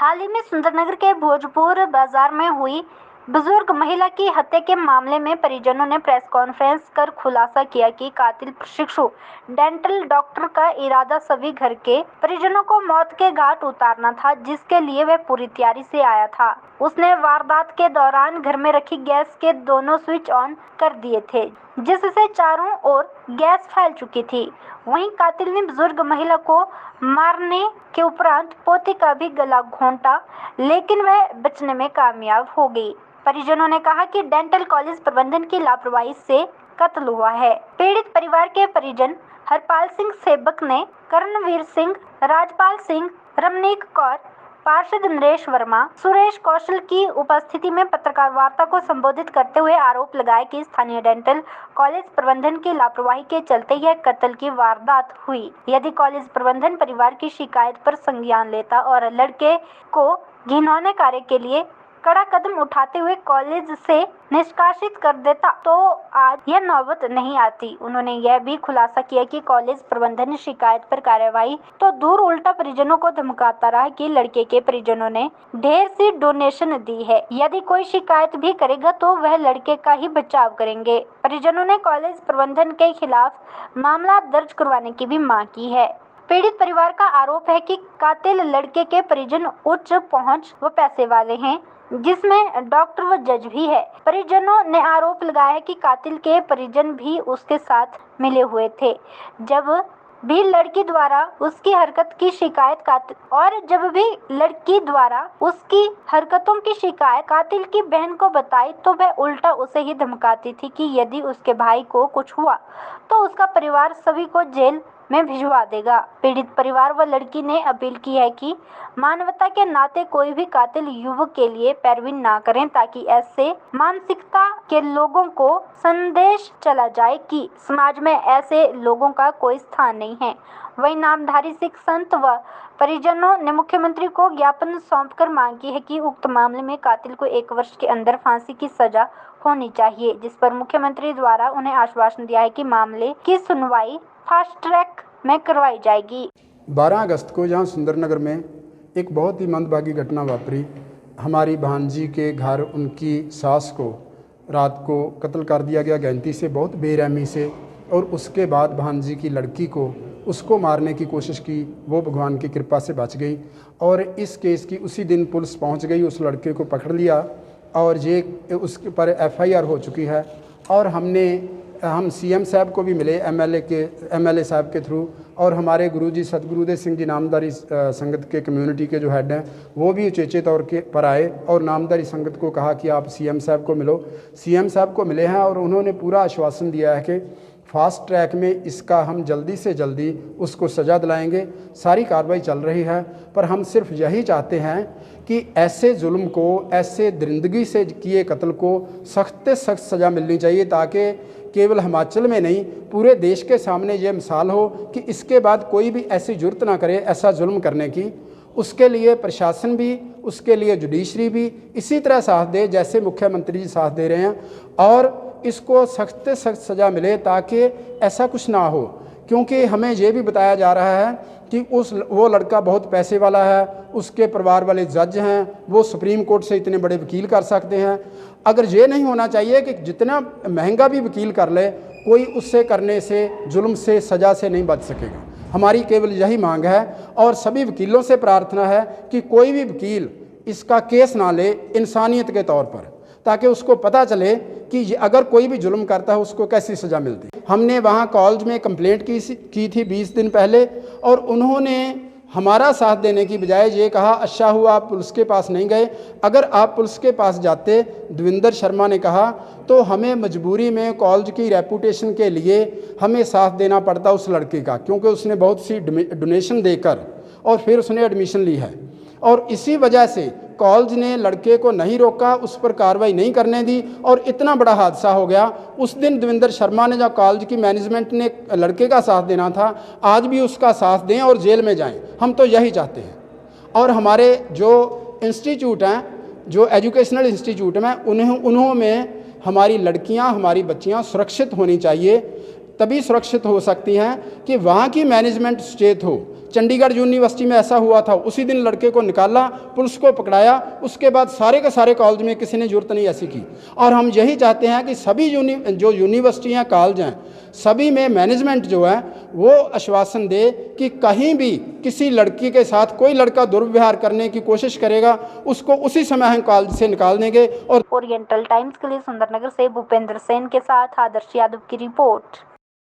हाल ही में सुंदरनगर के भोजपुर बाजार में हुई बुजुर्ग महिला की हत्या के मामले में परिजनों ने प्रेस कॉन्फ्रेंस कर खुलासा किया कि कातिल प्रशिक्षु डेंटल डॉक्टर का इरादा सभी घर के परिजनों को मौत के घाट उतारना था, जिसके लिए वह पूरी तैयारी से आया था। उसने वारदात के दौरान घर में रखी गैस के दोनों स्विच ऑन कर दिए थे, जिससे चारों ओर गैस फैल चुकी थी। वहीं कातिल ने बुजुर्ग महिला को मारने के उपरांत पोती का भी गला घोंटा, लेकिन वह बचने में कामयाब हो गई। परिजनों ने कहा कि डेंटल कॉलेज प्रबंधन की लापरवाही से कत्ल हुआ है। पीड़ित परिवार के परिजन हरपाल सिंह सेबक ने करणवीर सिंह, राजपाल सिंह, रमनीक कौर, पार्षद नरेश वर्मा, सुरेश कौशल की उपस्थिति में पत्रकार वार्ता को संबोधित करते हुए आरोप लगाया कि स्थानीय डेंटल कॉलेज प्रबंधन की लापरवाही के चलते यह कत्ल की वारदात हुई। यदि कॉलेज प्रबंधन परिवार की शिकायत पर संज्ञान लेता और लड़के को घिनौने कार्य के लिए कड़ा कदम उठाते हुए कॉलेज से निष्कासित कर देता तो आज यह नौबत नहीं आती। उन्होंने यह भी खुलासा किया कि कॉलेज प्रबंधन शिकायत पर कार्यवाही तो दूर, उल्टा परिजनों को धमकाता रहा कि लड़के के परिजनों ने ढेर सी डोनेशन दी है, यदि कोई शिकायत भी करेगा तो वह लड़के का ही बचाव करेंगे। परिजनों ने कॉलेज प्रबंधन के खिलाफ मामला दर्ज करवाने की भी मांग की है। पीड़ित परिवार का आरोप है कि कातिल लड़के के परिजन उच्च पहुंच व पैसे वाले हैं, जिसमें डॉक्टर व जज भी है। परिजनों ने आरोप लगाया है कि कातिल के परिजन भी उसके साथ मिले हुए थे जब भी लड़की द्वारा उसकी हरकत की शिकायत कातिल की बहन को बताई तो वह उल्टा उसे ही धमकाती थी कि यदि उसके भाई को कुछ हुआ तो उसका परिवार सभी को जेल में भिजवा देगा। पीड़ित परिवार व लड़की ने अपील की है कि मानवता के नाते कोई भी कातिल युवक के लिए पैरवी ना करें, ताकि ऐसे मानसिकता के लोगों को संदेश चला जाए कि समाज में ऐसे लोगों का कोई स्थान नहीं है। वहीं नामधारी सिख संत व परिजनों ने मुख्यमंत्री को ज्ञापन सौंपकर मांग की है कि उक्त मामले में कातिल को 1 वर्ष के अंदर फांसी की सजा होनी चाहिए, जिस पर मुख्यमंत्री द्वारा उन्हें आश्वासन दिया है कि मामले की सुनवाई फास्ट ट्रैक में करवाई जाएगी। 12 अगस्त को जहां सुंदरनगर में एक बहुत ही मंदभागी घटना वापरी। हमारी भांजी के घर उनकी सास को रात को कत्ल कर दिया गया गैंती से, बहुत बेरहमी से, और उसके बाद भांजी की लड़की को उसको मारने की कोशिश की, वो भगवान की कृपा से बच गई। और इस केस की उसी दिन पुलिस पहुंच गई, उस लड़के को पकड़ लिया और ये उसके पर FIR हो चुकी है। और हम CM साहब को भी मिले, MLA साहब के थ्रू, और हमारे गुरुजी सतगुरुदेव सिंह जी नामधारी संगत के कम्युनिटी के जो हेड हैं वो भी उचेचे तौर के पर आए और नामधारी संगत को कहा कि आप CM साहब को मिलो। CM साहब को मिले हैं और उन्होंने पूरा आश्वासन दिया है कि फास्ट ट्रैक में इसका हम जल्दी से जल्दी उसको सज़ा दिलाएंगे। सारी कार्रवाई चल रही है, पर हम सिर्फ यही चाहते हैं कि ऐसे जुल्म को, ऐसे दरिंदगी से किए कत्ल को सख्त से सख्त सज़ा मिलनी चाहिए, ताकि केवल हिमाचल में नहीं पूरे देश के सामने ये मिसाल हो कि इसके बाद कोई भी ऐसी जुर्त ना करे ऐसा जुल्म करने की। उसके लिए प्रशासन भी, उसके लिए जुडिशरी भी इसी तरह साथ दे जैसे मुख्यमंत्री जी साथ दे रहे हैं, और इसको सख्त से सख्त सज़ा मिले ताकि ऐसा कुछ ना हो। क्योंकि हमें ये भी बताया जा रहा है कि वो लड़का बहुत पैसे वाला है, उसके परिवार वाले जज हैं, वो सुप्रीम कोर्ट से इतने बड़े वकील कर सकते हैं। अगर ये नहीं होना चाहिए कि जितना महंगा भी वकील कर ले, कोई उससे करने से, जुल्म से, सज़ा से नहीं बच सकेगा। हमारी केवल यही मांग है और सभी वकीलों से प्रार्थना है कि कोई भी वकील इसका केस ना ले इंसानियत के तौर पर, ताकि उसको पता चले कि अगर कोई भी जुल्म करता है उसको कैसी सज़ा मिलती है। हमने वहाँ कॉलेज में कंप्लेंट की थी 20 दिन पहले, और उन्होंने हमारा साथ देने की बजाय ये कहा अच्छा हुआ आप पुलिस के पास नहीं गए, अगर आप पुलिस के पास जाते, देवेंद्र शर्मा ने कहा, तो हमें मजबूरी में कॉलेज की रेपुटेशन के लिए हमें साथ देना पड़ता उस लड़के का, क्योंकि उसने बहुत सी डोनेशन देकर और फिर उसने एडमिशन ली है। और इसी वजह से कॉलेज ने लड़के को नहीं रोका, उस पर कार्रवाई नहीं करने दी और इतना बड़ा हादसा हो गया। उस दिन देवेंद्र शर्मा ने, जब कॉलेज की मैनेजमेंट ने लड़के का साथ देना था, आज भी उसका साथ दें और जेल में जाएं। हम तो यही चाहते हैं। और हमारे जो इंस्टीट्यूट हैं, जो एजुकेशनल इंस्टीट्यूट में, उन्हों में हमारी लड़कियां, हमारी बच्चियां सुरक्षित होनी चाहिए। तभी सुरक्षित हो सकती हैं कि वहाँ की मैनेजमेंट सचेत हो। चंडीगढ़ यूनिवर्सिटी में ऐसा हुआ था, उसी दिन लड़के को निकाला, पुलिस को पकड़ाया, उसके बाद सारे के सारे कॉलेज में किसी ने जरूरत नहीं ऐसी की। और हम यही चाहते हैं कि सभी जो यूनिवर्सिटी हैं, कॉलेज हैं, सभी में मैनेजमेंट जो है वो आश्वासन दे कि कहीं भी किसी लड़की के साथ कोई लड़का दुर्व्यवहार करने की कोशिश करेगा, उसको उसी समय हम कॉलेज से निकाल देंगे। और ओरिएंटल टाइम्स के लिए सुंदरनगर से भूपेंद्र सेन के साथ आदर्श यादव की रिपोर्ट।